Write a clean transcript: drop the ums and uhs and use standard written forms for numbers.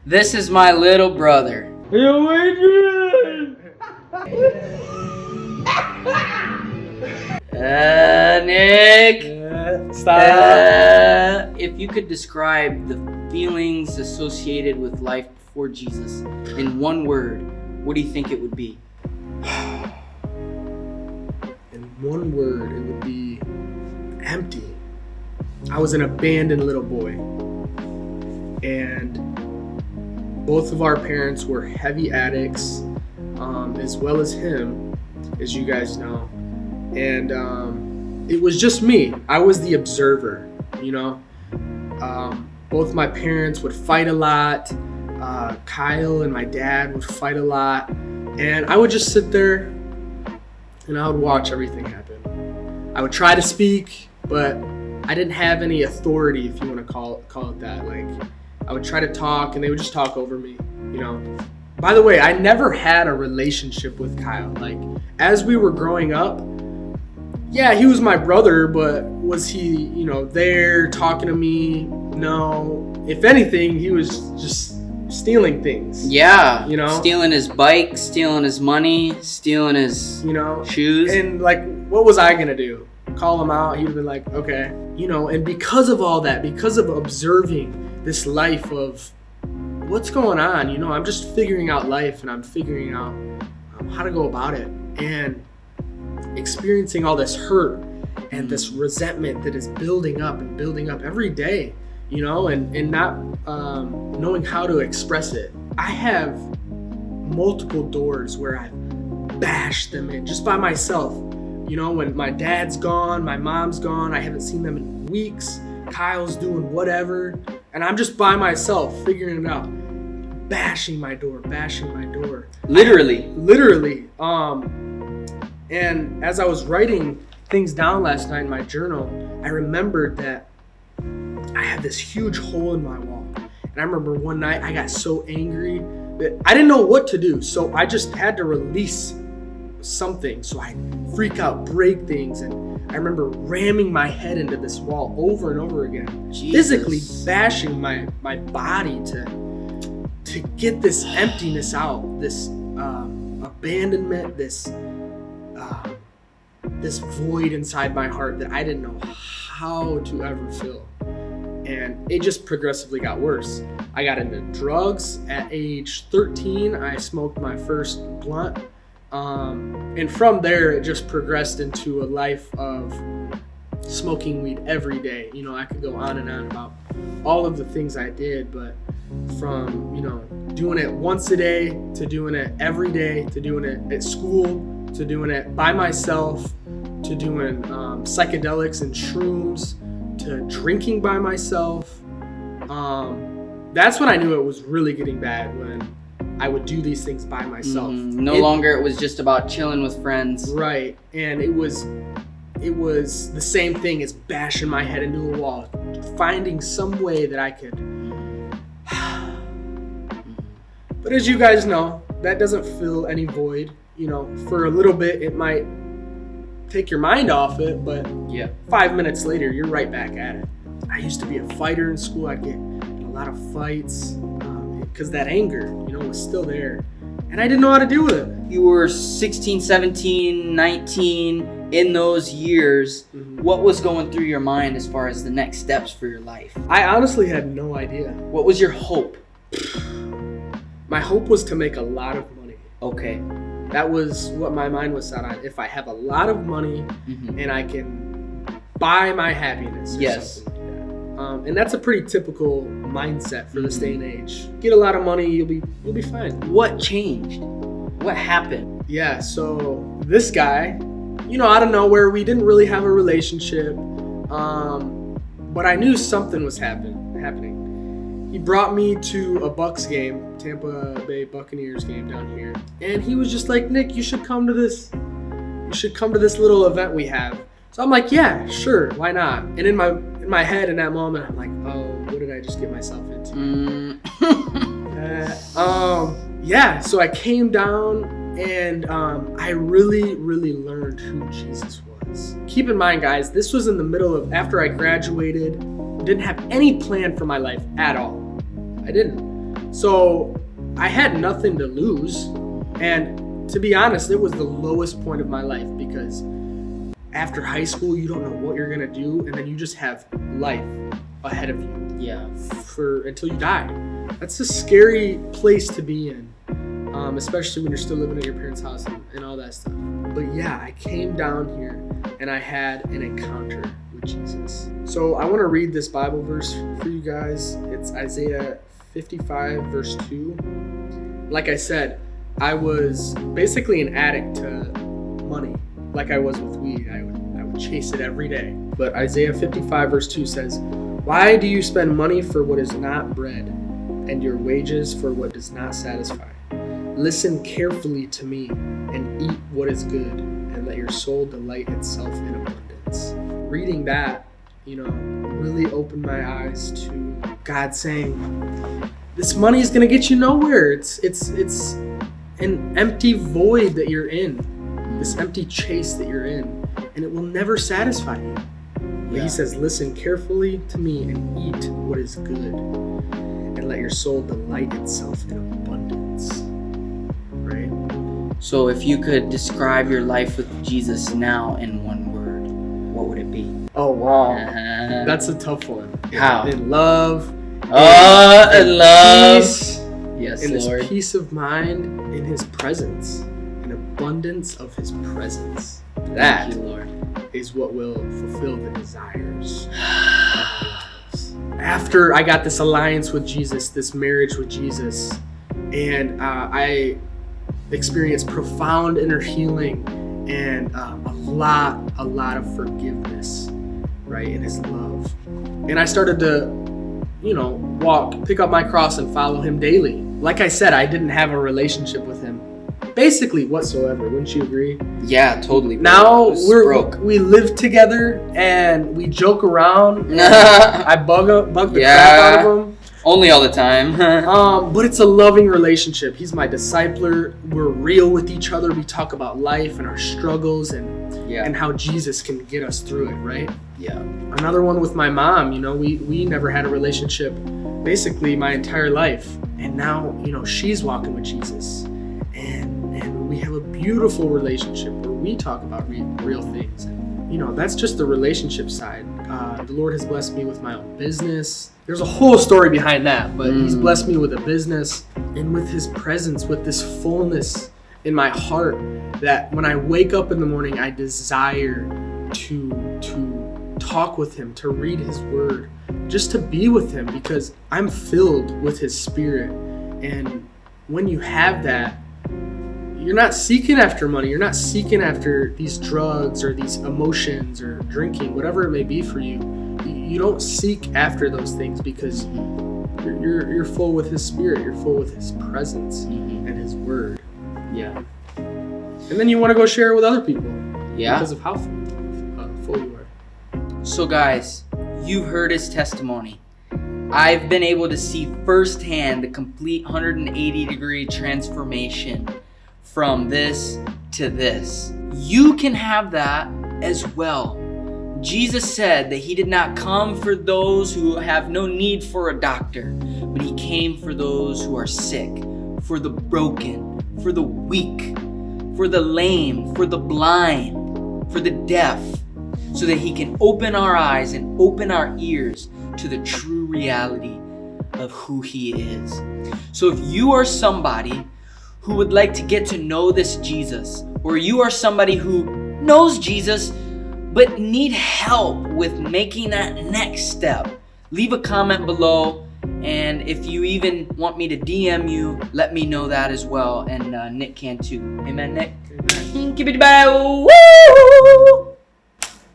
This is my little brother. Yo, Adrian! Nick. Stop. If you could describe the feelings associated with life before Jesus in one word, what do you think it would be? In one word, it would be empty. I was an abandoned little boy. And both of our parents were heavy addicts, as well as him, as you guys know. And it was just me. I was the observer, you know. Both my parents would fight a lot. Kyle and my dad would fight a lot. And I would just sit there and I would watch everything happen. I would try to speak, but I didn't have any authority, if you want to call it that. Like, I would try to talk and they would just talk over me, you know. By the way, I never had a relationship with Kyle. Like, as we were growing up, yeah, he was my brother, but was he, you know, there talking to me? No. If anything, he was just stealing things. Yeah, you know, stealing his bike, stealing his money, stealing his, you know, shoes. And like, what was I gonna do? Call him out? He'd have been like, okay, you know. And because of all that, because of observing this life of what's going on, you know, I'm just figuring out life and I'm figuring out how to go about it, and experiencing all this hurt and this resentment that is building up and building up every day, you know, and not knowing how to express it. I have multiple doors where I bashed them in just by myself. You know, when my dad's gone, my mom's gone, I haven't seen them in weeks, Kyle's doing whatever, and I'm just by myself figuring it out. Bashing my door. Literally. And as I was writing things down last night in my journal, I remembered that I had this huge hole in my wall. And I remember one night I got so angry that I didn't know what to do. So I just had to release something. So I freak out, break things. And I remember ramming my head into this wall over and over again. Jesus. Physically bashing my body to get this emptiness out, this abandonment, this void inside my heart that I didn't know how to ever fill. And it just progressively got worse. I got into drugs at age 13. I smoked my first blunt. And from there, it just progressed into a life of smoking weed every day. You know, I could go on and on about all of the things I did, but from, you know, doing it once a day to doing it every day to doing it at school to doing it by myself to doing psychedelics and shrooms to drinking by myself. That's when I knew it was really getting bad, when I would do these things by myself. No longer it was just about chilling with friends. Right. And it was the same thing as bashing my head into a wall, finding some way that I could. But as you guys know, that doesn't fill any void. You know, for a little bit it might take your mind off it, but yeah, 5 minutes later you're right back at it. I used to be a fighter in school. I'd get in a lot of fights because that anger, you know, was still there, and I didn't know how to deal with it. You were 16, 17, 19 in those years. Mm-hmm. What was going through your mind as far as the next steps for your life? I honestly had no idea. What was your hope? My hope was to make a lot of money. Okay. That was what my mind was set on. If I have a lot of money and I can buy my happiness or something like that. And that's a pretty typical mindset for this day and age. Get a lot of money, you'll be fine. What changed? What happened? Yeah, so this guy, you know, out of nowhere, we didn't really have a relationship, but I knew something was happening. He brought me to a Bucks game, Tampa Bay Buccaneers game down here, and he was just like, Nick, you should come to this little event we have. So I'm like, yeah, sure, why not? And in my head in that moment, I'm like, oh, what did I just get myself into? Yeah, so I came down and I really, really learned who Jesus was. Keep in mind, guys, this was in the middle of after I graduated, didn't have any plan for my life at all. I didn't. So I had nothing to lose. And to be honest, it was the lowest point of my life, because after high school, you don't know what you're gonna do, and then you just have life ahead of you. Yeah. Until you die. That's a scary place to be in, especially when you're still living at your parents' house and all that stuff. But yeah, I came down here and I had an encounter with Jesus. So I want to read this Bible verse for you guys. It's Isaiah 55 verse 2. Like I said, I was basically an addict to money, like I was with weed. I would chase it every day. But Isaiah 55 verse 2 says, "Why do you spend money for what is not bread, and your wages for what does not satisfy? Listen carefully to me and eat what is good, and let your soul delight itself in abundance." Reading that, really opened my eyes to God saying, this money is gonna get you nowhere. It's an empty void that you're in, this empty chase that you're in, and it will never satisfy you. But he says, listen carefully to me and eat what is good, and let your soul delight itself in abundance. Right? So if you could describe your life with Jesus now in one word, what would it be? Oh, wow. That's a tough one. How? In love. In love. Peace, Yes, in Lord. this peace of mind, in his presence, an abundance of his presence. That Thank you, Lord. is what will fulfill the desires of our lives. After I got this alliance with Jesus, this marriage with Jesus, and I experienced profound inner healing and a lot of forgiveness, right, in his love. And I started to, pick up my cross and follow him daily. Like I said, I didn't have a relationship with him basically whatsoever. Wouldn't you agree? Yeah, totally. Bro. Now broke. we live together and we joke around. And I bug the crap out of him. Only all the time. But it's a loving relationship. He's my discipler. We're real with each other. We talk about life and our struggles and how Jesus can get us through it, right? Yeah. Another one with my mom. We never had a relationship basically my entire life. And now, she's walking with Jesus. And we have a beautiful relationship where we talk about real things. And, that's just the relationship side. The Lord has blessed me with my own business. There's a whole story behind that, but he's blessed me with a business and with his presence, with this fullness in my heart that when I wake up in the morning, I desire to talk with him, to read his word, just to be with him, because I'm filled with his spirit. And when you have that, you're not seeking after money. You're not seeking after these drugs or these emotions or drinking, whatever it may be for you. You don't seek after those things because you're full with his spirit. You're full with his presence and his word. Yeah. And then you want to go share it with other people. Yeah. Because of how full you are. So guys, you've heard his testimony. I've been able to see firsthand the complete 180-degree transformation from this to this. You can have that as well. Jesus said that he did not come for those who have no need for a doctor, but he came for those who are sick, for the broken, for the weak, for the lame, for the blind, for the deaf, so that he can open our eyes and open our ears to the true reality of who he is. So if you are somebody who would like to get to know this Jesus, or you are somebody who knows Jesus but need help with making that next step, leave a comment below. And if you even want me to DM you, let me know that as well. And Nick can too. Amen, Nick? Amen. Keep it bye. Woo!